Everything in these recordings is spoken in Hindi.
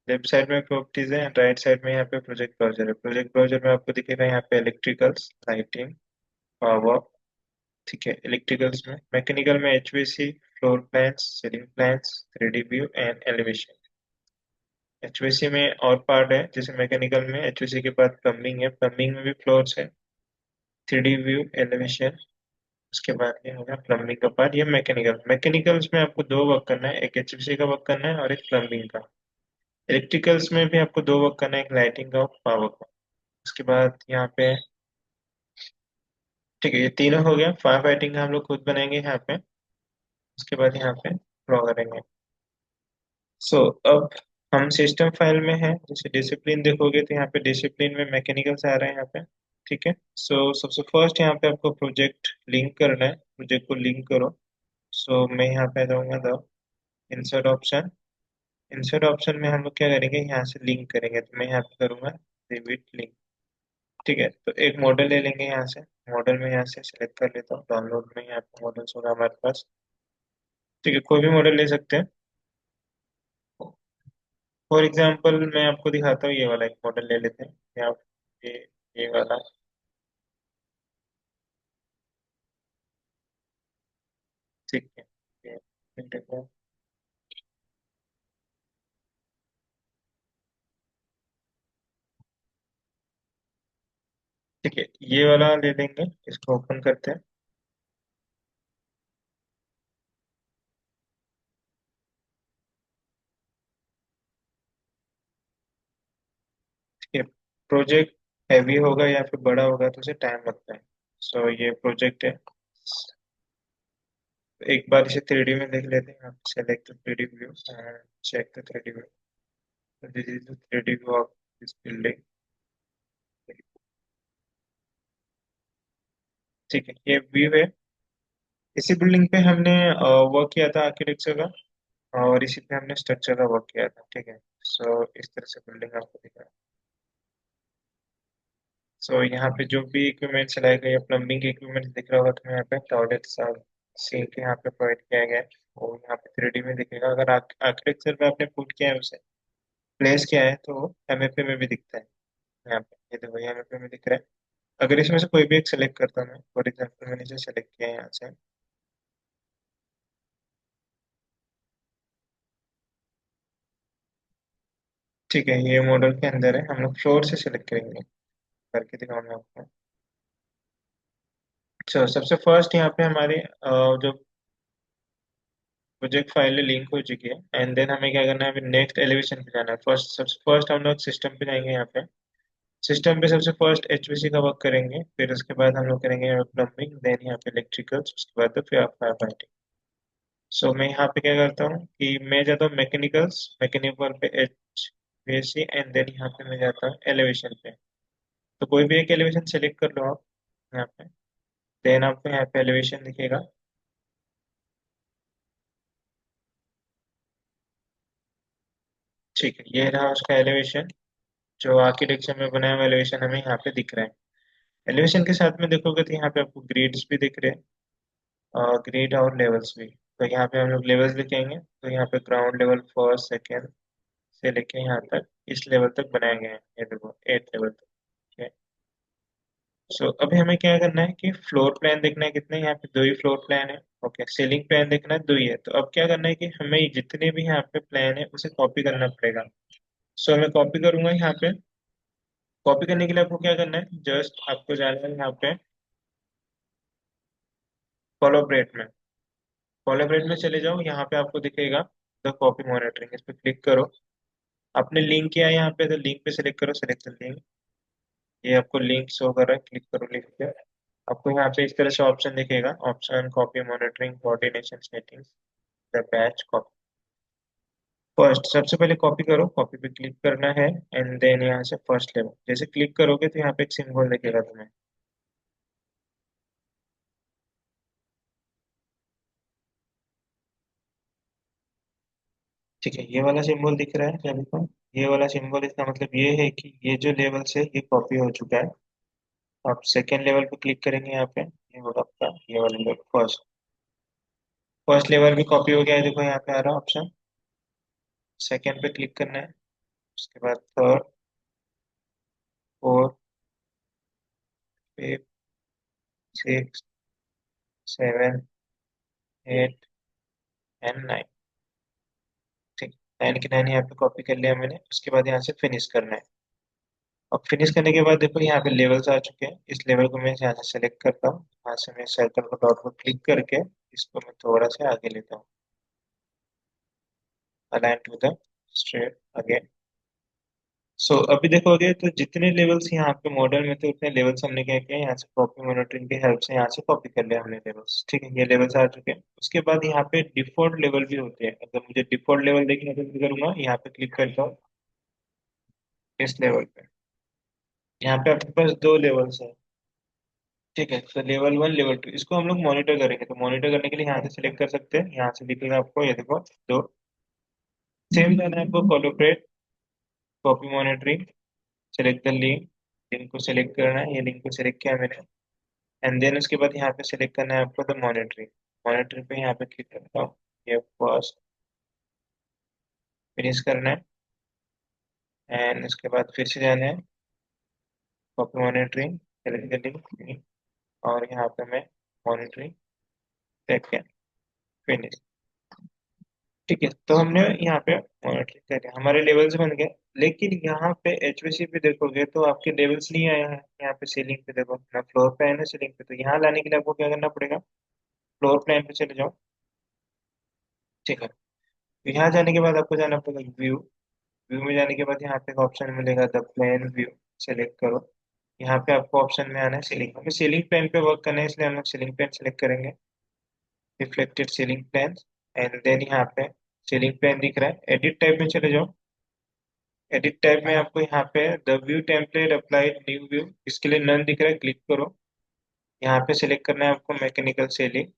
लेफ्ट साइड में प्रॉपर्टीज है, राइट साइड में यहाँ पे प्रोजेक्ट ब्राउजर है। प्रोजेक्ट ब्राउजर में आपको दिखेगा यहाँ पे इलेक्ट्रिकल्स, लाइटिंग, पावर। ठीक है, इलेक्ट्रिकल्स में, मैकेनिकल में HVAC, floor plans, ceiling plans, 3D view and elevation. HVAC में और पार्ट है, जैसे मैकेनिकल में एचवीएसी के बाद प्लम्बिंग है, प्लम्बिंग में भी फ्लोर्स है, 3D व्यू, एलिवेशन। उसके बाद ये होगा प्लम्बिंग का पार्ट। ये मैकेनिकल, मैकेनिकल्स में आपको दो वर्क करना है, एक एचवीएसी का वर्क करना है और एक प्लम्बिंग का। इलेक्ट्रिकल्स में भी आपको दो वर्क करना है, एक लाइटिंग का और पावर का। उसके बाद यहाँ पे, ठीक है, ये तीनों हो गया। फायर फाइटिंग का हम लोग खुद बनाएंगे यहाँ पे। उसके बाद यहाँ पे ड्रॉ करेंगे। सो अब हम सिस्टम फाइल में हैं, जैसे डिसिप्लिन देखोगे तो यहाँ पे डिसिप्लिन में मैकेनिकल्स आ रहे हैं यहाँ पे। ठीक है। सो सबसे फर्स्ट यहाँ पे आपको प्रोजेक्ट लिंक करना है, प्रोजेक्ट को लिंक करो। सो मैं यहाँ पे जाऊँगा the insert option. Insert option में हम लोग क्या करेंगे, यहाँ से लिंक करेंगे, तो मैं यहाँ पे करूँगा रिविट लिंक। ठीक है, तो एक मॉडल ले लेंगे यहाँ से। मॉडल में यहाँ से सिलेक्ट कर लेता हूँ, डाउनलोड में यहाँ पे मॉडल्स होगा हमारे पास। ठीक है, कोई भी मॉडल ले सकते हैं। फॉर एग्जाम्पल मैं आपको दिखाता हूँ, ये वाला एक मॉडल ले लेते हैं। ये ये वाला। ठीक है, ये देखो। ठीक है, ये वाला ले लेंगे, इसको ओपन करते हैं। ठीक है, प्रोजेक्ट हैवी होगा या फिर बड़ा होगा तो उसे टाइम लगता है। सो ये प्रोजेक्ट है। एक बार इसे 3D में देख लेते हैं। आप select 3D view, check the 3D view. This is the 3D view of this building. ठीक है, ये व्यू है। इसी बिल्डिंग पे हमने वर्क किया था आर्किटेक्चर का, और इसी पे हमने स्ट्रक्चर का वर्क किया था। ठीक है। सो इस तरह से बिल्डिंग आपको दिख रहा है। सो यहाँ पे जो भी इक्विपमेंट चलाए गए या प्लम्बिंग के इक्विपमेंट दिख रहा होगा तो यहाँ पे टॉयलेट सब सिंक यहाँ पे प्रोवाइड किया गया है। और यहाँ पे 3D में दिखेगा, अगर आर्किटेक्चर में आपने पुट किया है, उसे प्लेस किया है, तो एमएफए में भी दिखता है। यहाँ पे ये देखो, ये एमएफए में दिख रहा है। अगर इसमें से कोई भी एक सेलेक्ट करता हूँ मैं, फॉर एग्जाम्पल मैंने इसे सेलेक्ट किया है यहाँ से। ठीक है, ये मॉडल के अंदर है, हम लोग फ्लोर से सिलेक्ट करेंगे। करके दिखाऊंगा आपको। अच्छा, सबसे फर्स्ट यहाँ पे हमारे जो प्रोजेक्ट फाइल लिंक हो चुकी है, एंड देन हमें क्या करना है, अभी नेक्स्ट एलिवेशन पे जाना है। फर्स्ट, सबसे फर्स्ट हम लोग सिस्टम पे जाएंगे। यहाँ पे सिस्टम पे सबसे फर्स्ट एचवीसी का वर्क करेंगे, फिर उसके बाद हम लोग करेंगे प्लम्बिंग, देन यहाँ पे इलेक्ट्रिकल्स, उसके बाद तो फिर आप फायर फाइटिंग। सो मैं यहाँ पे क्या करता हूँ कि मैं जाता हूँ मैकेनिकल्स, मैकेनिकल पे एचवीसी, एंड देन यहाँ पे मैं जाता हूँ एलिवेशन पे। तो कोई भी एक एलिवेशन सेलेक्ट कर लो आप यहाँ पे। देन आपको यहाँ पे एलिवेशन दिखेगा। ठीक है, ये रहा उसका एलिवेशन। जो आर्किटेक्चर में बनाया हुआ एलिवेशन हमें यहाँ पे दिख रहा है। एलिवेशन के साथ में देखोगे तो यहाँ पे आपको ग्रेड्स भी दिख रहे हैं, और ग्रेड और लेवल्स भी। तो यहाँ पे हम लोग लेवल्स लिखेंगे, तो यहाँ पे ग्राउंड लेवल, फर्स्ट, सेकेंड से लेके यहाँ तक, इस लेवल तक बनाए गए हैं। ये देखो 8 लेवल तक। ठीक है। सो अभी हमें क्या करना है कि फ्लोर प्लान देखना है कितने, यहाँ पे दो ही फ्लोर प्लान है। ओके, सीलिंग प्लान देखना है, दो ही है। तो अब क्या करना है कि हमें जितने भी यहाँ पे प्लान है उसे कॉपी करना पड़ेगा। सो मैं कॉपी करूंगा यहाँ पे। कॉपी करने के लिए आपको क्या करना है, जस्ट आपको जाना है यहाँ पे कोलैबोरेट में। कोलैबोरेट में चले जाओ, यहाँ पे आपको दिखेगा द कॉपी मॉनिटरिंग, इस पे क्लिक करो। आपने लिंक किया है यहाँ पे, तो लिंक पे सिलेक्ट करो, सिलेक्ट लिंक। ये आपको लिंक शो कर रहा है, क्लिक करो लिंक पे। आपको यहाँ पे इस तरह से ऑप्शन दिखेगा, option copy monitoring coordination settings, the batch copy. First, सबसे पहले कॉपी करो, कॉपी पे क्लिक करना है, एंड देन यहाँ से फर्स्ट लेवल जैसे क्लिक करोगे तो यहाँ पे एक सिंबल दिखेगा तुम्हें। ठीक है, ये वाला सिंबल दिख रहा है सभी को। ये वाला सिंबल, इसका मतलब ये है कि ये जो लेवल से ये कॉपी हो चुका है। आप सेकेंड लेवल पे क्लिक करेंगे, यहाँ पे ये होगा आपका ये वाला लेवल, फर्स्ट। फर्स्ट लेवल भी कॉपी हो गया है, देखो यहाँ पे आ रहा है ऑप्शन। सेकेंड पे क्लिक करना है। उसके बाद third, fourth, fifth, six, seven, eight and nine. ठीक, नाइन की नाइन यहाँ पे कॉपी कर लिया मैंने। उसके बाद यहाँ से फिनिश करना है। अब फिनिश करने के बाद देखो यहाँ पे लेवल्स आ चुके हैं। इस लेवल को मैं यहाँ से सेलेक्ट करता हूँ, यहाँ से मैं सर्कल को डॉट को क्लिक करके इसको मैं थोड़ा सा आगे लेता हूँ, align to the straight again. So अभी देखोगे तो जितने लेवल्स यहाँ पे मॉडल में थे उतने लेवल्स हमने क्या किया, यहाँ से कॉपी मॉनिटरिंग की हेल्प से यहाँ से कॉपी कर लिया हमने लेवल्स। ठीक है, ये लेवल्स आ चुके हैं। उसके बाद यहाँ पे डिफॉल्ट लेवल भी होते हैं। अगर मुझे डिफॉल्ट लेवल देखना है तो मैं करूंगा, यहाँ पे क्लिक करता हूँ इस लेवल पे। यहाँ पे आपके पास दो लेवल्स हैं। ठीक है, तो लेवल वन लेवल टू इसको हम लोग मॉनिटर करेंगे। तो मॉनिटर करने के लिए यहाँ से सिलेक्ट कर सकते हैं, यहाँ से दिखेगा आपको, ये देखो दो। सेम करना है आपको, collaborate, copy monitoring, select the link. Link को सिलेक्ट करना है, ये लिंक को सिलेक्ट किया मैंने। एंड देन उसके बाद यहाँ पे सिलेक्ट करना है आपको द मॉनिटरिंग। मॉनिटरिंग पे यहाँ पे क्लिक करता हूँ, ये फर्स्ट फिनिश करना है। एंड उसके बाद फिर से जाना है, copy monitoring, select the link, और यहाँ पे मैं मॉनिटरिंग सेकेंड फिनिश। ठीक है, तो हमने यहाँ पे मॉनिटरिंग करें, हमारे लेवल्स बन गए। लेकिन यहाँ पे एचवीसी पे देखोगे तो आपके लेवल्स नहीं आया है। यहाँ पे सीलिंग पे देखो ना, फ्लोर पे है ना सीलिंग पे। तो यहाँ लाने के लिए आपको क्या करना पड़ेगा, फ्लोर प्लान पे चले जाओ। ठीक है, तो यहाँ जाने के बाद आपको जाना पड़ेगा व्यू। व्यू में जाने के बाद यहाँ पे एक ऑप्शन मिलेगा द प्लेन व्यू, सेलेक्ट करो। यहाँ पे आपको ऑप्शन में आना है सीलिंग। हमें सीलिंग प्लान पे वर्क करना है, इसलिए हम लोग सीलिंग प्लान सेलेक्ट करेंगे, reflected ceiling plan. And then यहाँ पे सीलिंग प्लान दिख रहा है, एडिट टाइप में चले जाओ। एडिट टैब में आपको यहाँ पे the view template applied new view, इसके लिए नन दिख रहा है, क्लिक करो। यहाँ पे सिलेक्ट करना है आपको मैकेनिकल सेलिंग।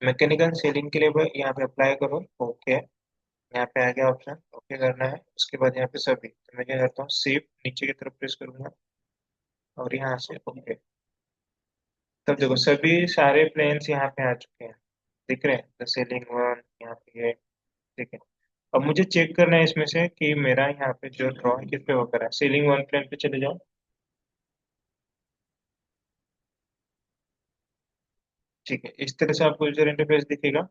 मैकेनिकल सेलिंग के लिए यहाँ पे अप्लाई करो, ओके। यहाँ पे आ गया ऑप्शन, ओके करना है। उसके बाद यहाँ पे सभी, तो मैं क्या करता हूँ, शिफ्ट नीचे की तरफ प्रेस करूंगा और यहाँ से ओके। तब देखो सभी सारे प्लेन्स यहाँ पे आ चुके हैं, दिख रहे हैं द सेलिंग वन यहाँ पे है। ठीक है, अब मुझे चेक करना है इसमें से कि मेरा यहाँ पे जो ड्रॉ है किस पे वो करा है। सीलिंग वन प्लेन पे चले जाओ। ठीक है, इस तरह से आपको यूजर इंटरफेस दिखेगा।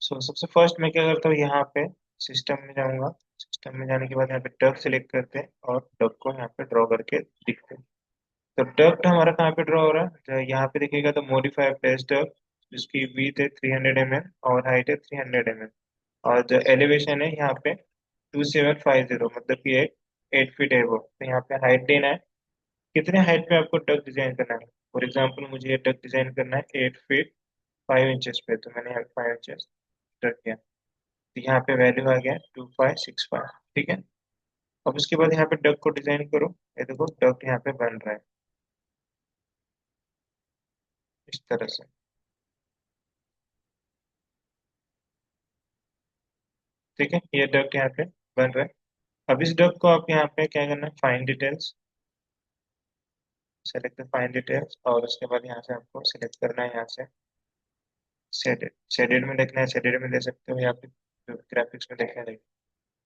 सो सबसे फर्स्ट मैं क्या करता हूँ, यहाँ पे सिस्टम में जाऊंगा। सिस्टम में जाने के बाद यहाँ पे डक सेलेक्ट करते हैं और डक को यहाँ पे ड्रॉ करके दिखते हैं। तो डक हमारा कहाँ पे ड्रॉ हो रहा है, तो यहाँ पे दिखेगा तो मॉडिफाई प्लेस डक, जिसकी विड्थ है 300 mm और हाइट है 300 mm। और जो एलिवेशन है यहाँ पे 2750, मतलब कि एक 8 फीट है वो। तो यहाँ पे हाइट देना है, कितने हाइट पे आपको डक डिजाइन करना है। फॉर एग्जाम्पल मुझे ये डक डिजाइन करना है 8 फीट 5 इंचेस पे, तो मैंने यहाँ 5 इंचेस रख दिया। तो यहाँ पे वैल्यू आ गया 2565। ठीक है, अब उसके बाद यहाँ पे डक को डिजाइन करो। ये देखो डक यहाँ पे बन रहा है इस तरह से। ठीक है, ये डक यहाँ पे बन रहा है। अब इस डक को आप यहाँ पे क्या करना है, fine details, select fine details, और उसके बाद यहाँ से आपको सिलेक्ट करना है, यहाँ से शेडेड। शेडेड में देखना है, शेडेड में दे सकते हो, या फिर ग्राफिक्स में देखना है।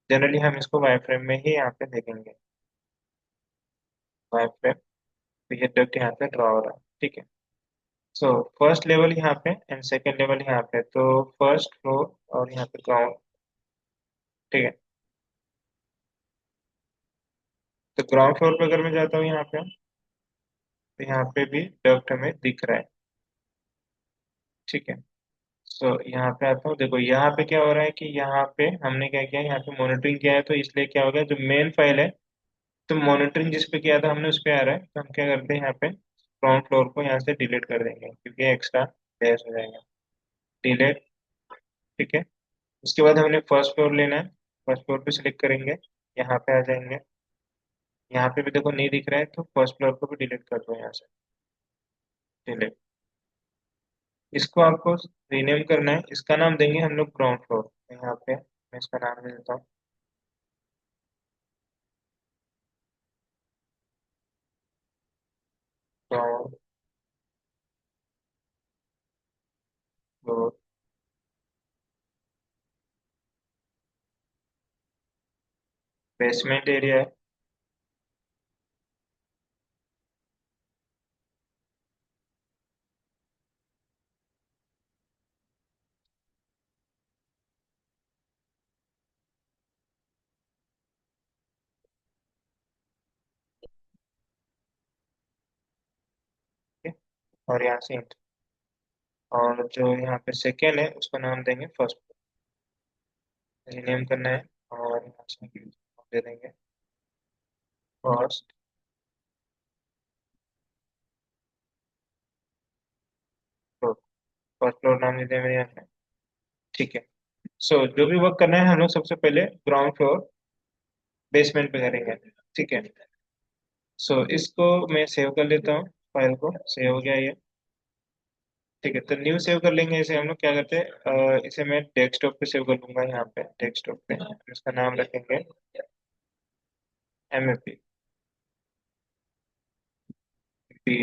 जनरली हम इसको वाई फ्रेम में ही यहाँ पे देखेंगे, वाई फ्रेम। तो ये डक यहाँ पे ड्रॉ हो रहा है। ठीक है, सो फर्स्ट लेवल यहाँ पे एंड सेकंड लेवल यहाँ पे, तो फर्स्ट फ्लोर और यहाँ पे ग्राउंड। ठीक है, तो ग्राउंड फ्लोर पे अगर मैं जाता हूँ यहाँ पे, तो यहाँ पे भी डक्ट हमें दिख रहा है। ठीक है, सो यहाँ पे आता हूँ, देखो यहाँ पे क्या हो रहा है कि यहाँ पे हमने क्या किया, यहाँ पे मॉनिटरिंग किया है, तो इसलिए क्या हो गया, जो मेन फाइल है, तो मॉनिटरिंग जिस पे किया था हमने उस पे आ रहा है। तो हम क्या करते हैं, यहाँ पे ग्राउंड फ्लोर को यहाँ से डिलीट कर देंगे, क्योंकि एक्स्ट्रा बेस हो जाएगा। डिलीट। ठीक है, उसके बाद हमने फर्स्ट फ्लोर लेना है। फर्स्ट फ्लोर पे सिलेक्ट करेंगे, यहाँ पे आ जाएंगे। यहाँ पे भी देखो नहीं दिख रहा है, तो फर्स्ट फ्लोर को भी डिलीट कर दो यहाँ से, डिलीट। इसको आपको रीनेम करना है, इसका नाम देंगे हम लोग ग्राउंड फ्लोर। यहाँ पे मैं इसका नाम दे देता हूँ ग्राउंड फ्लोर। बेसमेंट एरिया है। ठीक है? और यहाँ से enter। और जो यहाँ पे सेकेंड है उसको नाम देंगे फर्स्ट। रीनेम करना है। और यहाँ से दे देंगे फर्स्ट फ्लोर। फर्स्ट फ्लोर नाम दे देंगे यहाँ पे। ठीक है। सो जो भी वर्क करना है हम लोग सबसे पहले ग्राउंड फ्लोर बेसमेंट पे करेंगे। ठीक है। सो इसको मैं सेव कर लेता हूँ। फाइल को सेव हो गया ये। ठीक है, तो न्यू सेव कर लेंगे। इसे हम लोग क्या करते हैं, इसे मैं डेस्कटॉप पे सेव कर लूंगा। यहाँ पे डेस्कटॉप पे इसका नाम रखेंगे MFP P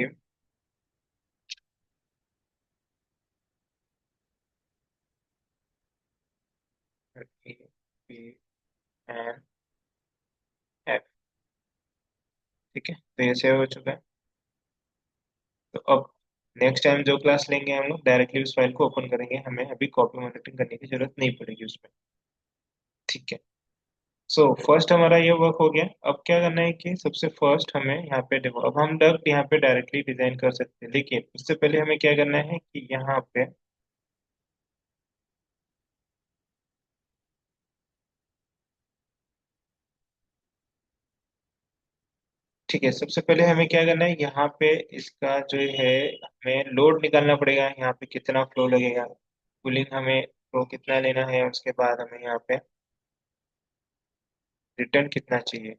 P N F. ठीक है, तो ये सेव हो चुका है। तो अब नेक्स्ट टाइम जो क्लास लेंगे हम लोग डायरेक्टली उस फाइल को ओपन करेंगे, हमें अभी कॉपी मॉनिटरिंग करने की जरूरत नहीं पड़ेगी उसमें। ठीक है। सो फर्स्ट हमारा ये वर्क हो गया। अब क्या करना है कि सबसे फर्स्ट हमें यहाँ पे देखो, अब हम डक यहाँ पे डायरेक्टली डिजाइन कर सकते हैं, लेकिन उससे पहले हमें क्या करना है कि यहाँ पे। ठीक है, सबसे पहले हमें क्या करना है, यहाँ पे इसका जो है हमें लोड निकालना पड़ेगा। यहाँ पे कितना फ्लो लगेगा, कूलिंग हमें फ्लो कितना लेना है, उसके बाद हमें यहाँ पे रिटर्न कितना चाहिए।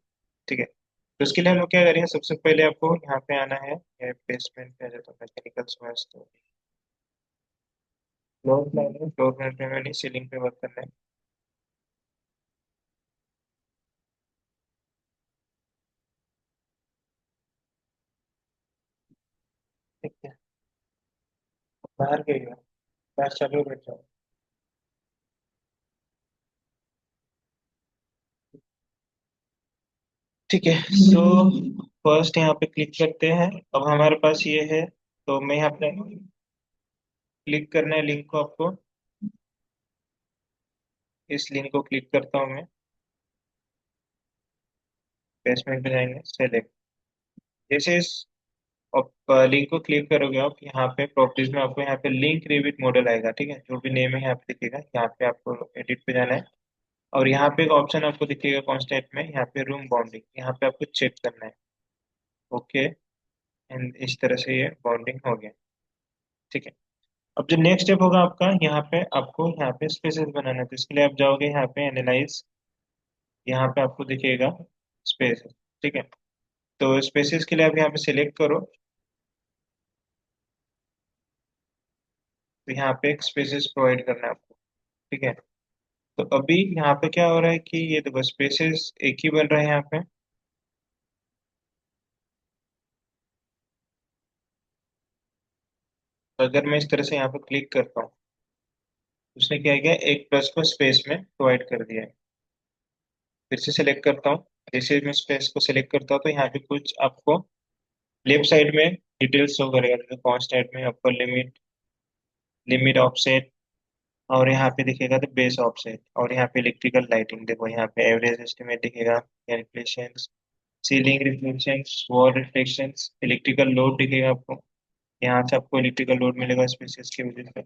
ठीक है, तो उसके लिए हम लोग क्या करेंगे, सबसे पहले आपको यहाँ पे आना है, बेसमेंट पे आ जाता है मैकेनिकल सोर्स। तो फ्लोर प्लान है, फ्लोर प्लान पे हमें सीलिंग पे वर्क करना है। ठीक है, बाहर गई हो, बाहर चालू बैठ जाओ। ठीक है। सो फर्स्ट यहाँ पे क्लिक करते हैं। अब हमारे पास ये है, तो मैं यहाँ पे क्लिक करना है लिंक को आपको। इस लिंक को क्लिक करता हूँ मैं। बेसमेंट पे जाएंगे, सेलेक्ट। जैसे इस लिंक को क्लिक करोगे आप, यहाँ पे प्रॉपर्टीज में आपको यहाँ पे लिंक रिविट मॉडल आएगा। ठीक है, जो भी नेम है यहाँ पे दिखेगा, यहाँ पे आपको एडिट पे जाना है। और यहाँ पे एक ऑप्शन आपको दिखेगा कॉन्स्टेंट में, यहाँ पे रूम बाउंडिंग, यहाँ पे आपको चेक करना है। ओके, एंड इस तरह से ये बाउंडिंग हो गया। ठीक है। अब जो नेक्स्ट स्टेप होगा आपका, यहाँ पे आपको यहाँ पे स्पेसेस बनाना है। तो इसके लिए आप जाओगे यहाँ पे एनालाइज, यहाँ पे आपको दिखेगा स्पेसेस। ठीक है, तो स्पेसेस के लिए आप यहाँ पे सिलेक्ट करो। तो यहाँ पे एक स्पेसेस प्रोवाइड करना है आपको। ठीक है, तो अभी यहाँ पे क्या हो रहा है कि ये देखो स्पेसेस एक ही बन रहा है यहाँ पे। तो अगर मैं इस तरह से यहाँ पे क्लिक करता हूँ, उसने क्या किया, एक प्लस को स्पेस में प्रोवाइड कर दिया है। फिर से सिलेक्ट करता हूँ। जैसे मैं स्पेस को सिलेक्ट करता हूँ, तो यहाँ पे कुछ आपको लेफ्ट साइड में डिटेल्स शो करेगा, जैसे कांस्टेंट में अपर लिमिट, लिमिट ऑफसेट, और यहाँ पे दिखेगा तो बेस ऑफसेट, और यहाँ पे इलेक्ट्रिकल लाइटिंग देखो, यहाँ पे एवरेज एस्टिमेट दिखेगा, calculations, ceiling reflections, wall reflections, electrical load दिखेगा आपको। यहाँ से आपको इलेक्ट्रिकल लोड मिलेगा स्पेसिस की वजह से।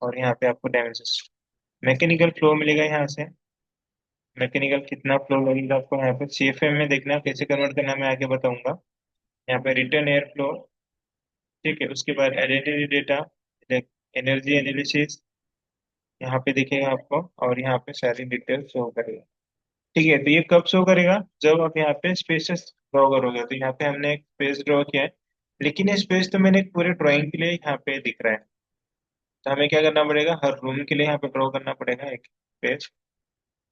और यहाँ पे आपको डायमेंशंस, मैकेनिकल फ्लो मिलेगा यहाँ से। मैकेनिकल कितना फ्लो लगेगा आपको यहाँ पे CFM में देखना है, कैसे कन्वर्ट करना मैं आगे बताऊंगा। यहाँ पे रिटर्न एयर फ्लो। ठीक है, उसके बाद आइडेंटिटी डेटा, एनर्जी एनालिसिस यहाँ पे दिखेगा आपको, और यहाँ पे सारी डिटेल शो करेगा। ठीक है, तो ये कब शो करेगा, जब आप यहाँ पे स्पेसेस ड्रॉ करोगे। तो यहाँ पे हमने एक स्पेस ड्रॉ किया है, लेकिन ये स्पेस तो मैंने एक पूरे ड्राइंग के लिए यहाँ पे दिख रहा है। तो हमें क्या करना पड़ेगा, हर रूम के लिए यहाँ पे ड्रॉ करना पड़ेगा एक स्पेस।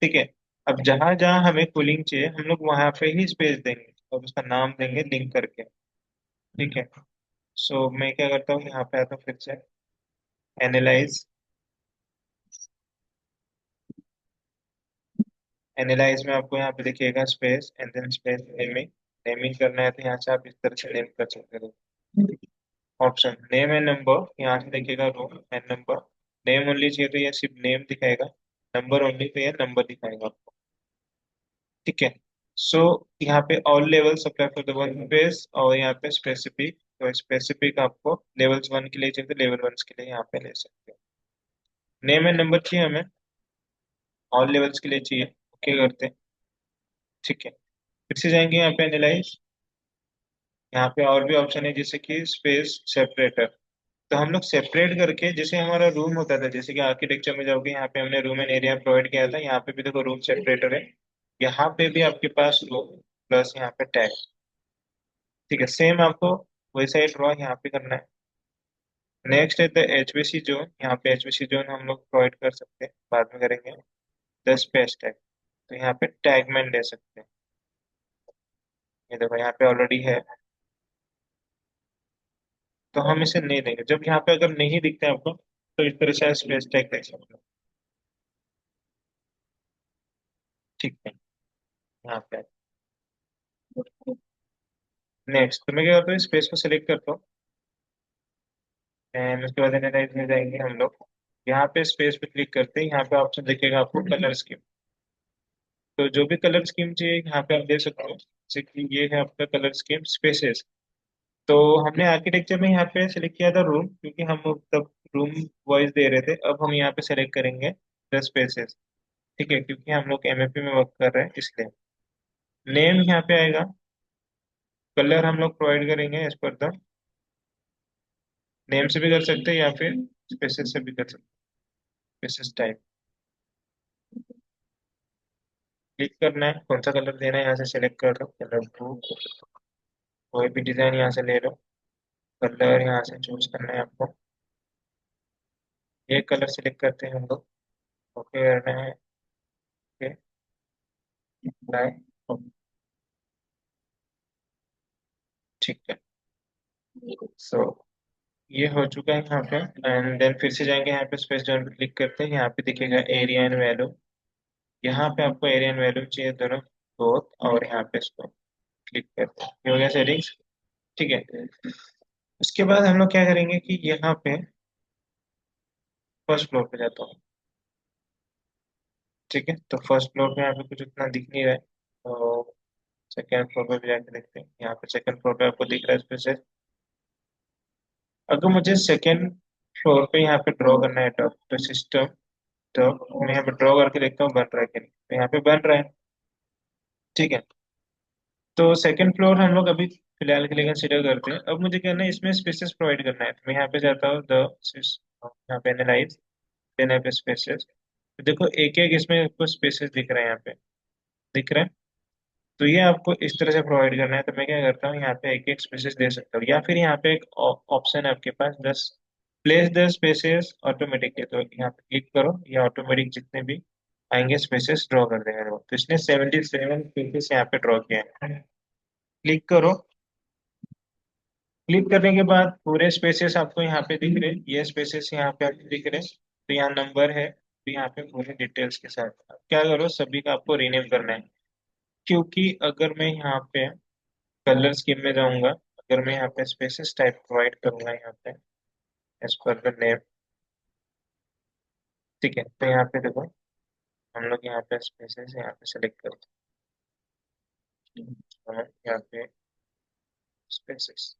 ठीक है, अब जहां जहां हमें कूलिंग चाहिए हम लोग वहां पे ही स्पेस देंगे, और उसका नाम देंगे लिंक करके। ठीक है। सो मैं क्या करता हूँ, यहाँ पे आता हूँ फिर से एनालाइज। एनालाइज में आपको यहाँ पे देखिएगा space and then space naming. Naming करना है तो यहाँ से आप इस तरह से नेम कर सकते हो। ऑप्शन नेम एंड नंबर, यहाँ से देखिएगा room and number. Name only चाहिए तो ये सिर्फ नेम दिखाएगा, नंबर ओनली तो ये नंबर दिखाएगा आपको। ठीक है। सो यहाँ पे all levels apply for the one page, और यहाँ पे स्पेसिफिक, तो स्पेसिफिक आपको लेवल्स वन के लिए चाहिए तो लेवल वन के लिए यहाँ पे ले सकते हो। नेम एंड नंबर चाहिए हमें, ऑल लेवल्स के लिए चाहिए, ओके करते हैं। ठीक है, फिर से जाएंगे यहाँ पे एनालाइज। यहाँ पे और भी ऑप्शन है जैसे कि स्पेस सेपरेटर। तो हम लोग सेपरेट करके, जैसे हमारा रूम होता था, जैसे कि आर्किटेक्चर में जाओगे यहाँ पे हमने रूम एंड एरिया प्रोवाइड किया था, यहाँ पे भी देखो रूम सेपरेटर है। यहाँ पे भी आपके पास रूम प्लस यहाँ पे टैग। ठीक है, सेम आपको वैसा ही ड्रॉ यहाँ पे करना है। नेक्स्ट है द एचवीसी जोन। यहाँ पे एचवीसी जोन हम लोग प्रोवाइड कर सकते हैं, बाद में करेंगे। द स्पेस टैग, तो यहाँ पे टैगमैन ले सकते हैं। ये देखो यहाँ पे ऑलरेडी है, तो हम इसे नहीं देंगे। जब यहाँ पे अगर नहीं दिखता है आपको तो इस तरह से स्पेस टैग दे सकते हैं। ठीक है, यहाँ पे नेक्स्ट तो मैं क्या करता हूँ, स्पेस को सिलेक्ट करता हूँ एंड उसके बाद एनालाइज में जाएंगे हम लोग। यहाँ पे स्पेस पे क्लिक करते हैं, यहाँ पे ऑप्शन दिखेगा आपको कलर स्कीम। तो जो भी कलर स्कीम चाहिए यहाँ पे आप दे सकते हो, जैसे कि ये है आपका कलर स्कीम स्पेसेस। तो हमने आर्किटेक्चर में यहाँ पे सेलेक्ट किया था रूम, क्योंकि हम तब रूम वाइज दे रहे थे। अब हम यहाँ पे सेलेक्ट करेंगे द स्पेसेस। ठीक है, क्योंकि हम लोग एमएपी में वर्क कर रहे हैं इसलिए। नेम यहाँ पे आएगा, कलर हम लोग प्रोवाइड करेंगे एज पर द नेम से भी कर सकते हैं या फिर स्पेसेस से भी कर सकते हैं, स्पेसेस टाइप। क्लिक करना है, कौन सा कलर देना है यहाँ से सेलेक्ट कर लो, कलर ब्लू। कोई भी डिजाइन यहाँ से ले लो, कलर यहाँ से चूज करना है आपको। ये कलर सेलेक्ट करते हैं हम लोग, ओके करना है। Okay, apply. ठीक है, सो ये हो चुका है यहाँ पे। एंड देन फिर से जाएंगे यहाँ पे स्पेस जोन पे क्लिक करते हैं, यहाँ पे दिखेगा एरिया एंड वैल्यू। यहाँ पे आपको एरिया एंड वैल्यू चाहिए दोनों, बोथ, और यहाँ पे इसको क्लिक करते हैं, ये हो गया सेटिंग्स। ठीक है, उसके बाद हम लोग क्या करेंगे कि यहाँ पे फर्स्ट फ्लोर पे जाता हूँ। ठीक है, तो फर्स्ट फ्लोर पे यहाँ पे कुछ उतना दिख नहीं रहा है, तो सेकेंड फ्लोर पे भी जाके देखते हैं। यहाँ पे सेकेंड फ्लोर पे आपको दिख रहा है स्पेस। अगर मुझे सेकेंड फ्लोर पे यहाँ पे ड्रॉ करना है तो सिस्टम, तो मैं यहाँ पे ड्रॉ करके देखता हूँ बन रहा है कि नहीं, तो यहाँ पे बन रहा है। ठीक है, तो सेकंड फ्लोर हम लोग अभी फिलहाल के लिए कंसिडर करते हैं। अब मुझे कहना है इसमें स्पेसेस प्रोवाइड करना है, तो मैं यहाँ पे जाता हूँ द, यहाँ पे एनालाइज, देन यहाँ पे स्पेसेस। तो देखो एक एक इसमें आपको स्पेसेस दिख रहे हैं, यहाँ पे दिख रहा है। तो ये आपको इस तरह से प्रोवाइड करना है, तो मैं क्या करता हूँ यहाँ पे एक एक स्पेसेस दे सकता हूँ, या फिर यहाँ पे एक ऑप्शन है आपके पास, दस प्लेस द स्पेसेस ऑटोमेटिकली। तो यहाँ पे क्लिक करो, ये ऑटोमेटिक जितने भी आएंगे स्पेसेस ड्रॉ कर देगा वो। तो इसने 77 स्पेसेस यहाँ पे ड्रॉ किया है। क्लिक करो, क्लिक करने के बाद पूरे स्पेसेस आपको यहाँ पे दिख रहे हैं, ये स्पेसेस यहाँ पे आपको दिख रहे हैं। तो यहाँ नंबर है, तो यहाँ पे पूरे डिटेल्स के साथ आप क्या करो, सभी का आपको रीनेम करना है। क्योंकि अगर मैं यहाँ पे कलर स्कीम में जाऊंगा, अगर मैं यहाँ पे स्पेसेस टाइप प्रोवाइड करूंगा यहाँ पे एज पर द नेम। ठीक है, तो यहाँ पे देखो हम लोग यहाँ पे स्पेसेस यहाँ पे सेलेक्ट करते हैं, यहाँ पे स्पेसेस,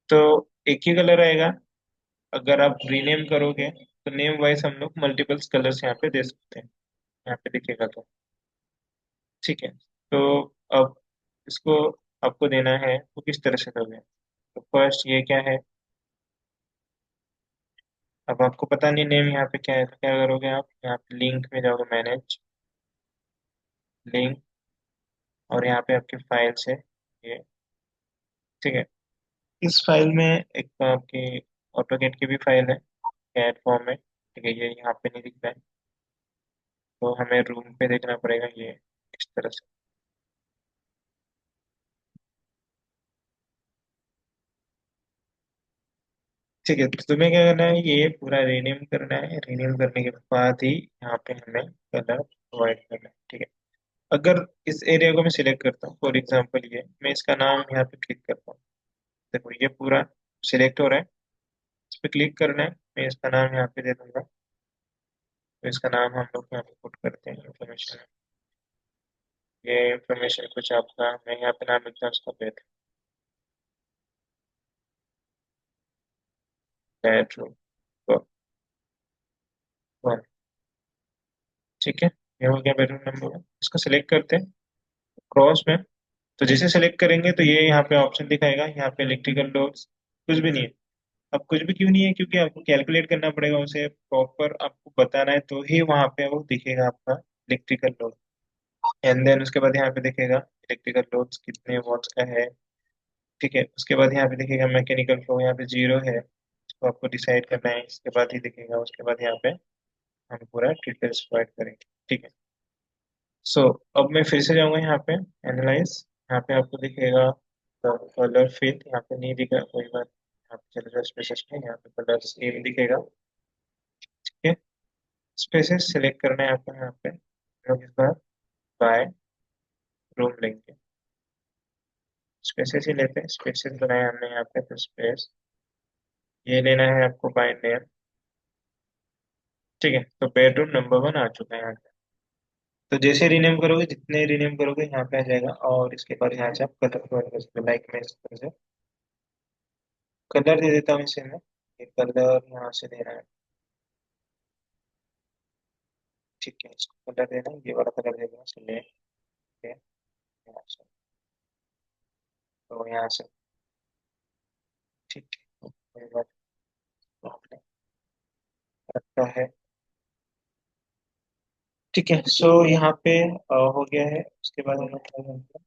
तो एक ही कलर आएगा। अगर आप रीनेम करोगे तो नेम वाइज हम लोग मल्टीपल्स कलर्स यहाँ पे दे सकते हैं, यहाँ पे दिखेगा तो। ठीक है, तो अब इसको आपको देना है तो किस तरह से दोगे। तो फर्स्ट ये क्या है, अब आपको पता नहीं नेम यहाँ पे क्या है, तो क्या करोगे आप यहाँ पे लिंक में जाओगे, मैनेज लिंक, और यहाँ पे आपके फाइल्स है ये। ठीक है, इस फाइल में एक तो आपकी ऑटोकेट की भी फाइल है कैट फॉर्म में। ठीक है, ये यहाँ पे नहीं दिख रहा है, तो हमें रूम पे देखना पड़ेगा ये इस तरह से। ठीक है, तो तुम्हें क्या करना है, ये पूरा रीनेम करना है। रीनेम करने के बाद ही यहाँ पे हमें कलर प्रोवाइड करना है, ठीक है। अगर इस एरिया को मैं सिलेक्ट करता हूँ, फॉर एग्जांपल ये मैं इसका नाम यहाँ पे क्लिक करता हूँ, देखो ये पूरा सिलेक्ट हो रहा है। इस पे क्लिक करना है, मैं इसका नाम यहाँ पे दे दूंगा। तो इसका नाम हम लोग यहाँ पे पुट करते हैं इंफॉर्मेशन। ये इंफॉर्मेशन कुछ आपका, मैं यहाँ पे नाम लिखता हूँ उसका बेडरूम वन, ठीक है। ये हो गया बेडरूम नंबर वन, इसको सिलेक्ट करते हैं क्रॉस में। तो जैसे सेलेक्ट करेंगे तो ये यहाँ पे ऑप्शन दिखाएगा, यहाँ पे इलेक्ट्रिकल लोड्स कुछ भी नहीं है। अब कुछ भी क्यों नहीं है, क्योंकि आपको कैलकुलेट करना पड़ेगा उसे प्रॉपर, आपको बताना है तो ही वहाँ पे वो दिखेगा आपका इलेक्ट्रिकल लोड। एंड देन उसके बाद यहाँ पे दिखेगा इलेक्ट्रिकल लोड्स कितने वॉट्स का है, ठीक है। उसके बाद यहाँ पे दिखेगा मैकेनिकल फ्लो, यहाँ पे जीरो है, इसको आपको डिसाइड करना है, इसके बाद ही दिखेगा। उसके बाद यहाँ पे हम पूरा डिटेल्स प्रोवाइड करेंगे, ठीक है। सो अब मैं फिर से जाऊंगा यहाँ पे एनालाइज, यहाँ पे आपको दिखेगा कलर फिल, यहाँ पे नहीं दिखा कोई बात, यहाँ पे चलेगा स्पेसेस में, यहाँ पे कलर स्कीम दिखेगा, ठीक है। स्पेसेस सिलेक्ट करना है आपको, यहाँ पे हम लोग इस बार बाय रूम लेंगे, स्पेसेस ही लेते हैं, स्पेसेस बनाया हमने यहाँ पे, तो स्पेस ये लेना है आपको बाय नेम, ठीक है। तो बेडरूम नंबर वन आ चुका है यहाँ पे। तो जैसे रीनेम करोगे, जितने रीनेम करोगे यहाँ पे आ जाएगा, और इसके बाद यहाँ से आप कलर प्रोवाइड कर सकते हो, लाइक मैं इस तरह से कलर दे देता हूँ इसे मैं, ये कलर यहाँ से देना है, ठीक है। इसको कलर देना है, ये वाला कलर देना है, सिलेक्ट है यहाँ से, तो यहाँ से, ठीक है। कोई बात नहीं, रखता है, ठीक है। सो यहाँ पे हो गया है। उसके बाद हम लोग क्या करेंगे,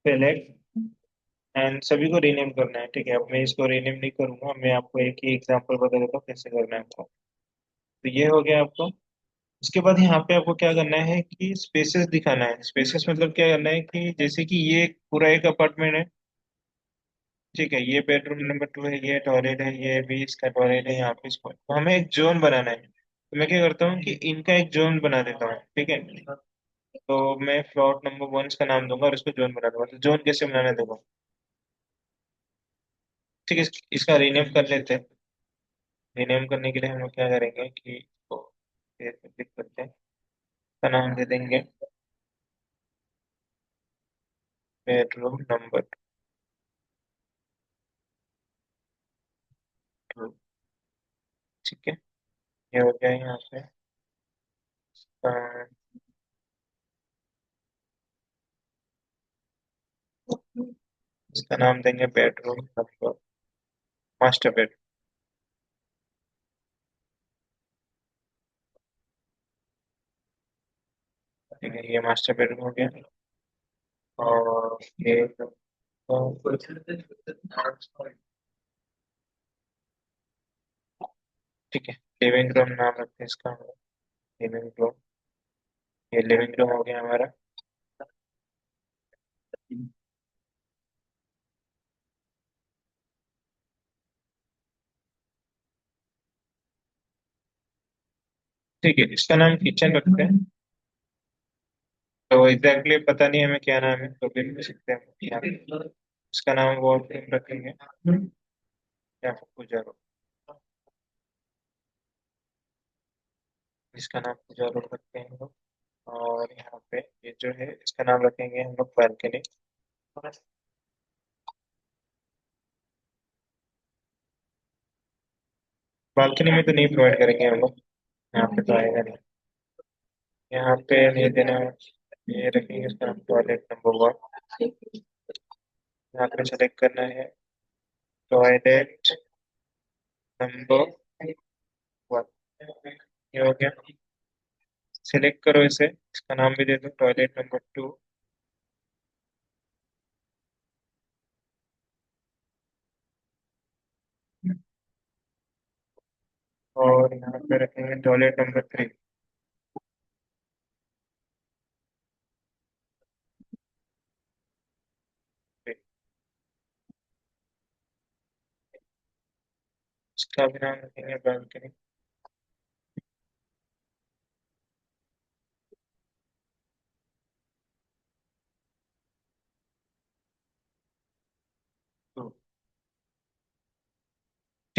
सेलेक्ट एंड सभी को रीनेम करना है, ठीक है। अब मैं इसको रीनेम नहीं करूंगा, मैं आपको एक ही एग्जांपल बता देता हूँ कैसे करना है आपको। तो ये हो गया आपको। उसके बाद यहाँ पे आपको क्या करना है कि स्पेसेस दिखाना है। स्पेसेस मतलब क्या करना है कि जैसे कि ये पूरा एक अपार्टमेंट है, ठीक है। ये बेडरूम नंबर टू है, ये टॉयलेट है, ये भी इसका टॉयलेट है, यहाँ पे इसको तो हमें एक जोन बनाना है। तो मैं क्या करता हूँ कि इनका एक जोन बना देता हूँ, ठीक है। तो मैं प्लॉट नंबर वन का नाम दूंगा और इसको जोन बना दूंगा। तो जोन कैसे बनाना दूंगा, ठीक है। इसका रीनेम कर लेते हैं। रीनेम करने के लिए हम लोग क्या करेंगे कि इसको क्लिक करते हैं, इसका नाम दे देंगे बेडरूम नंबर टू, ठीक है। ये हो गया यहाँ पे। अ, इसका नाम देंगे बेडरूम नंबर मास्टर बेड, ठीक है। ये मास्टर बेडरूम हो गया। और ये ठीक है, लिविंग रूम नाम रखते हैं इसका, लिविंग रूम। ये लिविंग रूम हो गया हमारा। ठीक है, इसका नाम किचन रखते हैं। तो एग्जैक्टली पता नहीं हमें क्या नाम है, तो फिर लिख सकते हैं यहाँ पे। इसका नाम वो रखेंगे या फिर पूजा रूम, इसका नाम पूजा रूम रखते हैं हम लोग। और यहाँ पे ये जो है इसका नाम रखेंगे हम लोग बालकनी। बालकनी में तो नहीं प्रोवाइड करेंगे हम लोग, यहाँ पे तो आएगा नहीं। यहाँ पे नहीं देना है। ये रखेंगे इसका नाम टॉयलेट नंबर वन, यहाँ पे सेलेक्ट करना है टॉयलेट नंबर वन। ये हो गया, सिलेक्ट करो इसे, इसका नाम भी दे दो टॉयलेट नंबर टू। और यहाँ पे रखेंगे टॉयलेट नंबर थ्री। इसका भी नाम रखेंगे बालकनी।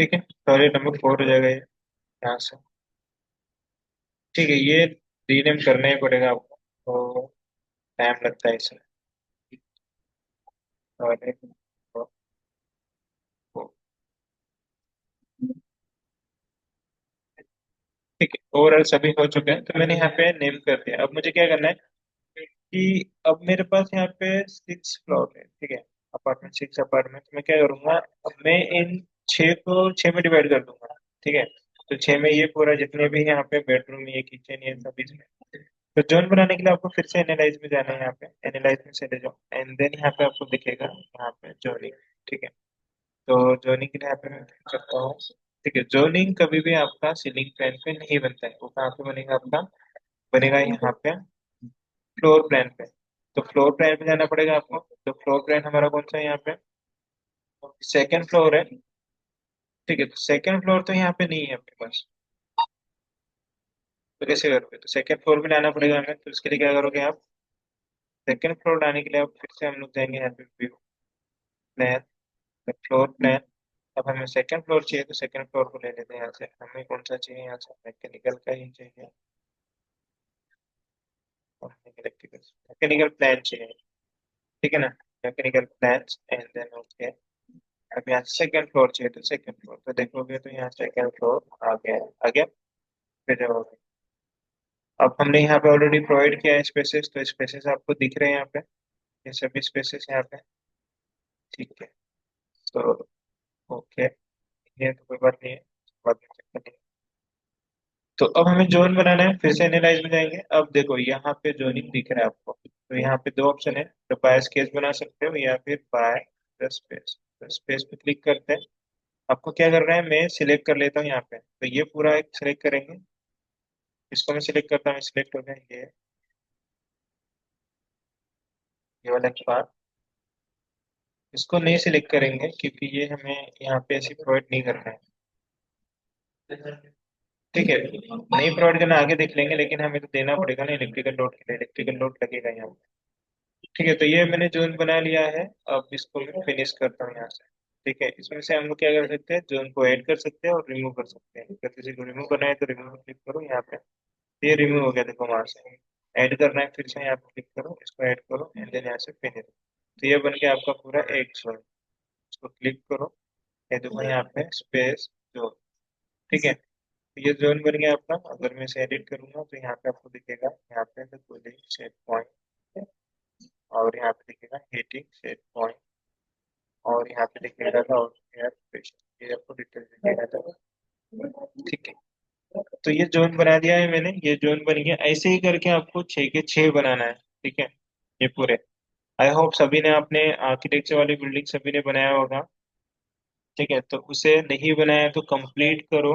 ठीक है, टॉयलेट नंबर 4 हो जाएगा ये यहाँ से। ठीक है, ये रीनेम करना ही पड़ेगा आपको, तो टाइम लगता है इसमें। Toilet number 4। ठीक है, ओवरऑल सभी हो चुके हैं, तो मैंने यहाँ पे नेम कर दिया। अब मुझे क्या करना है कि अब मेरे पास यहाँ पे 6 फ्लोर है, ठीक है, अपार्टमेंट 6 अपार्टमेंट। मैं क्या करूंगा, अब मैं इन 6 को 6 में डिवाइड कर दूंगा। ठीक है, तो 6 में ये पूरा जितने भी यहाँ पे बेडरूम, ये किचन, ये सब इसमें। तो जोन बनाने के लिए आपको फिर से एनालाइज में जाना है, यहाँ पे एनालाइज में चले जाओ, एंड देन यहाँ पे आपको दिखेगा यहाँ पे जोनिंग। ठीक है, तो जोनिंग के लिए यहाँ पे मैं click करता हूँ। ठीक है, जोनिंग कभी भी आपका सीलिंग प्लान पे नहीं बनता है, वो कहाँ पे बनेगा आपका, बनेगा यहाँ पे फ्लोर प्लान पे। तो फ्लोर प्लान पे जाना पड़ेगा आपको। तो फ्लोर प्लान हमारा कौन सा है यहाँ पे, सेकंड फ्लोर है। ठीक है, तो सेकंड फ्लोर तो यहाँ पे नहीं है आपके पास, तो कैसे करोगे, तो सेकंड फ्लोर पे लाना पड़ेगा हमें। तो इसके लिए क्या करोगे आप, सेकंड फ्लोर लाने के लिए आप फिर से हम लोग जाएंगे यहाँ पे व्यू प्लान, फ्लोर प्लान। अब हमें सेकंड फ्लोर चाहिए, तो सेकंड फ्लोर को ले लेते हैं यहाँ से। हमें कौन सा चाहिए यहाँ से, मैकेनिकल का ही चाहिए, और इलेक्ट्रिकल, मैकेनिकल प्लान चाहिए। ठीक है ना, mechanical plan, and then okay. अब यहाँ सेकंड फ्लोर चाहिए, तो सेकंड फ्लोर तो देखोगे तो यहाँ सेकंड फ्लोर आ गया है, आ गया। फिर जाओगे, अब हमने यहाँ पे ऑलरेडी प्रोवाइड किया है स्पेसेस, तो स्पेसेस आपको दिख रहे हैं यहाँ पे, ये सभी स्पेसेस यहाँ पे। ठीक है, तो ओके, ये तो कोई बात नहीं है, बाद में check करेंगे। तो अब हमें जोन बनाना है, फिर से एनालाइज में जाएंगे। अब देखो यहाँ पे जोनिंग दिख रहा है आपको, तो यहाँ पे दो ऑप्शन है, तो बाय स्केच बना सकते हो या फिर बाय द स्पेस। तो स्पेस पे क्लिक करते हैं। आपको क्या करना है, मैं सिलेक्ट कर लेता हूँ यहाँ पे, तो ये पूरा एक सिलेक्ट करेंगे। इसको मैं सिलेक्ट करता हूँ, सिलेक्ट हो गया ये वाला पार्ट। इसको नहीं सिलेक्ट करेंगे क्योंकि ये हमें यहाँ पे ऐसे प्रोवाइड नहीं करना है। ठीक है, नहीं प्रोवाइड करना आगे देख लेंगे, लेकिन हमें तो देना पड़ेगा ना इलेक्ट्रिकल लोड के लिए, इलेक्ट्रिकल लोड लगेगा यहाँ पे। ठीक है, तो ये मैंने जोन बना लिया है। अब इसको मैं फिनिश करता हूँ यहाँ से। ठीक है, इसमें से हम लोग क्या कर सकते हैं, जोन को ऐड कर सकते हैं और रिमूव कर सकते हैं। अगर किसी को रिमूव करना है तो रिमूव क्लिक करो यहाँ पे, ये रिमूव हो गया, देखो वहां से। ऐड करना है, फिर से यहाँ पे क्लिक करो, इसको ऐड करो, एंड देन यहाँ से फिनिश। तो ये बन गया आपका पूरा एक जोन। इसको क्लिक करो, ये देखो यहाँ पे स्पेस जोन। ठीक है, तो ये जोन बन गया आपका। अगर मैं इसे एडिट करूंगा तो यहाँ पे आपको दिखेगा, यहाँ पे द कूलिंग सेट पॉइंट, और यहाँ पे दिखेगा हीटिंग सेट पॉइंट, और यहाँ पे दिखेगा था एयर प्रेशर, ये आपको डिटेल दिखेगा था। ठीक है, तो ये जोन बना दिया है मैंने, ये जोन बन गया। ऐसे ही करके आपको 6 के 6 बनाना है। ठीक है, ये पूरे, आई होप सभी ने अपने आर्किटेक्चर वाली बिल्डिंग सभी ने बनाया होगा। ठीक है, तो उसे नहीं बनाया तो कंप्लीट करो,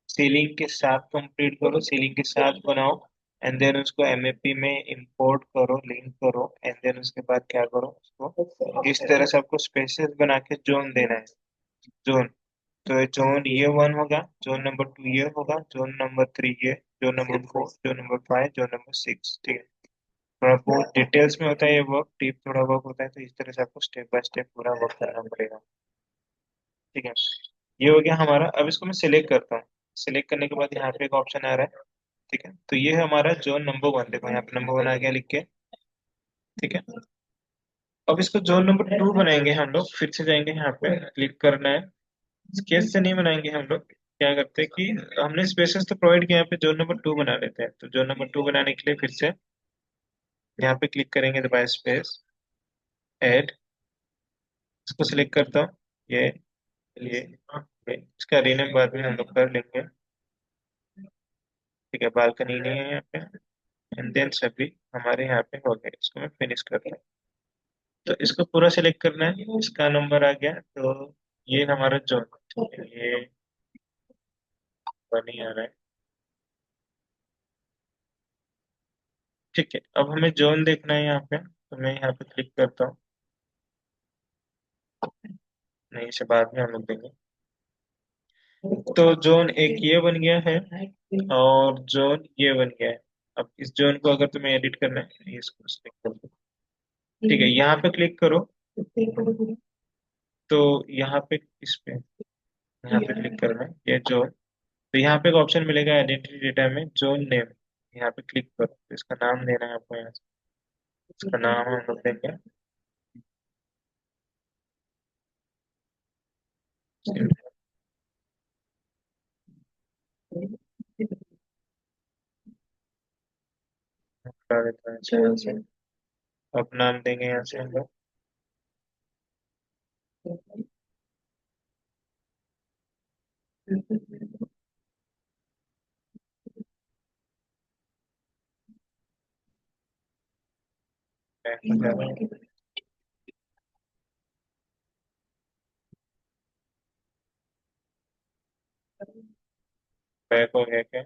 सीलिंग के साथ कंप्लीट करो, सीलिंग के साथ बनाओ, एंड देन उसको एमएपी में इंपोर्ट करो, लिंक करो, एंड देन उसके बाद क्या करो, उसको इस तरह से आपको स्पेसेस बना के जोन देना है। जोन, तो जोन ये 1 होगा, जोन नंबर 2 ये होगा, जोन नंबर 3 ये, zone number 4, zone number 5, zone number 6। ठीक है, थोड़ा बहुत डिटेल्स में होता है ये वर्क, डीप थोड़ा वर्क होता है, तो इस तरह से आपको स्टेप बाय स्टेप पूरा वर्क करना पड़ेगा। ठीक है, ये हो गया हमारा। अब इसको मैं सिलेक्ट करता हूँ। सिलेक्ट करने के बाद यहाँ पे एक ऑप्शन आ रहा है। ठीक है, तो ये है हमारा जोन नंबर 1, देखो यहाँ पे नंबर 1 आ गया लिख के। ठीक है, अब इसको जोन नंबर 2 बनाएंगे हम लोग। फिर से जाएंगे यहाँ पे, क्लिक करना है। स्केच से नहीं बनाएंगे हम लोग, क्या करते हैं कि हमने स्पेसेस तो प्रोवाइड किया, यहाँ पे जोन नंबर 2 बना लेते हैं। तो जोन नंबर 2 बनाने के लिए फिर से यहाँ पे क्लिक करेंगे, तो बाय स्पेस ऐड, इसको सिलेक्ट करता हूँ, ये ये इसका रीनेम बाद में हम लोग कर लेंगे। ठीक है, बालकनी नहीं है यहाँ पे, एंड देन सभी हमारे यहाँ पे हो गए। इसको मैं फिनिश कर रहा हूँ। तो इसको पूरा सिलेक्ट करना है, इसका नंबर आ गया, तो ये हमारा जोन, ये बनी आ रहा है। ठीक है, अब हमें जोन देखना है यहाँ पे, तो मैं यहाँ पे क्लिक करता हूँ। नहीं, इसे बाद में हम लोग देंगे। तो जोन एक ये बन गया है, और जोन ये बन गया है। अब इस जोन को अगर तुम्हें एडिट करना है, ये इसको सिलेक्ट कर दो। ठीक है, यहाँ पे क्लिक करो, तो यहाँ पे इस पे यहाँ पे क्लिक करना है ये जोन। तो यहाँ पे एक ऑप्शन मिलेगा आइडेंटिटी डेटा में जोन नेम। यहाँ पे क्लिक करो तो इसका नाम देना है आपको यहाँ से। इसका नाम हम लोग देंगे हटा देता है अच्छा यहाँ से। अब नाम देंगे यहाँ से हम लोग बैक हो गया क्या?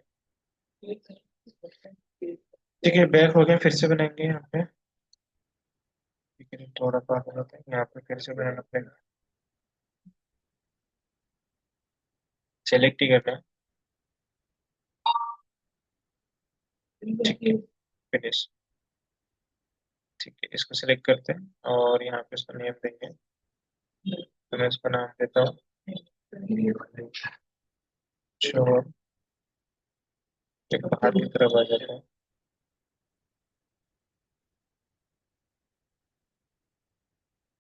ठीक है बैक हो गया फिर से बनाएंगे यहाँ पे। ठीक है थोड़ा बात होता है यहाँ पे फिर से बनाना पड़ेगा। सेलेक्ट ही करना है। ठीक है फिनिश। ठीक है इसको सिलेक्ट करते हैं और यहाँ पे इसको नेम देंगे। तो मैं इसका नाम देता हूँ श्योर। एक बाहर की तरफ आ जाता है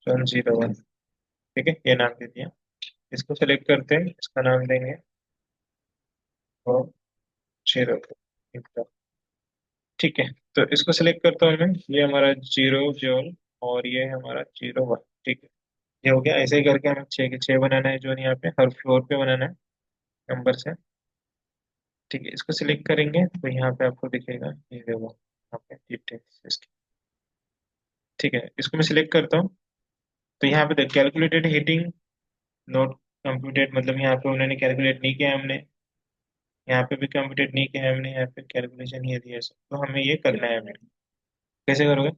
101। ठीक है ये नाम दे दिया। इसको सेलेक्ट करते हैं इसका नाम देंगे और 0। ठीक है तो इसको सेलेक्ट करता हूँ मैं ये हमारा 0 जोन और ये हमारा 01। ठीक है ये हो गया। ऐसे ही करके हमें 6 के 6 बनाना है जोन यहाँ पे हर फ्लोर पे बनाना है नंबर से। ठीक है इसको सिलेक्ट करेंगे तो यहाँ पे आपको दिखेगा ये देखो यहाँ पे डिटेल्स इसकी। ठीक है इसको मैं सिलेक्ट करता हूँ तो यहाँ पे देख कैलकुलेटेड हीटिंग नॉट कंप्यूटेड मतलब यहाँ पे उन्होंने कैलकुलेट नहीं किया हमने। यहाँ पे भी कंप्यूटेड नहीं किया हमने यहाँ पे कैलकुलेशन ये दिया है सब। तो हमें ये करना है हमें। कैसे करोगे?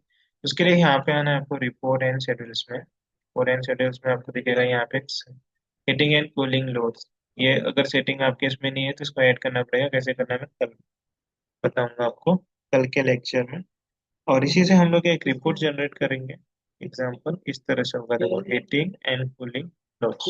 उसके लिए यहाँ पे आना है आपको रिपोर्ट एंड शेड्यूल्स में। रिपोर्ट एंड शेड्यूल्स में आपको दिखेगा यहाँ पे हीटिंग एंड कूलिंग लोड्स। ये अगर सेटिंग आपके इसमें नहीं है तो इसको ऐड करना पड़ेगा। कैसे करना है मैं कल बताऊंगा आपको कल के लेक्चर में। और इसी से हम लोग एक रिपोर्ट जनरेट करेंगे। एग्जाम्पल इस तरह से होगा देखो हीटिंग एंड कूलिंग लॉस।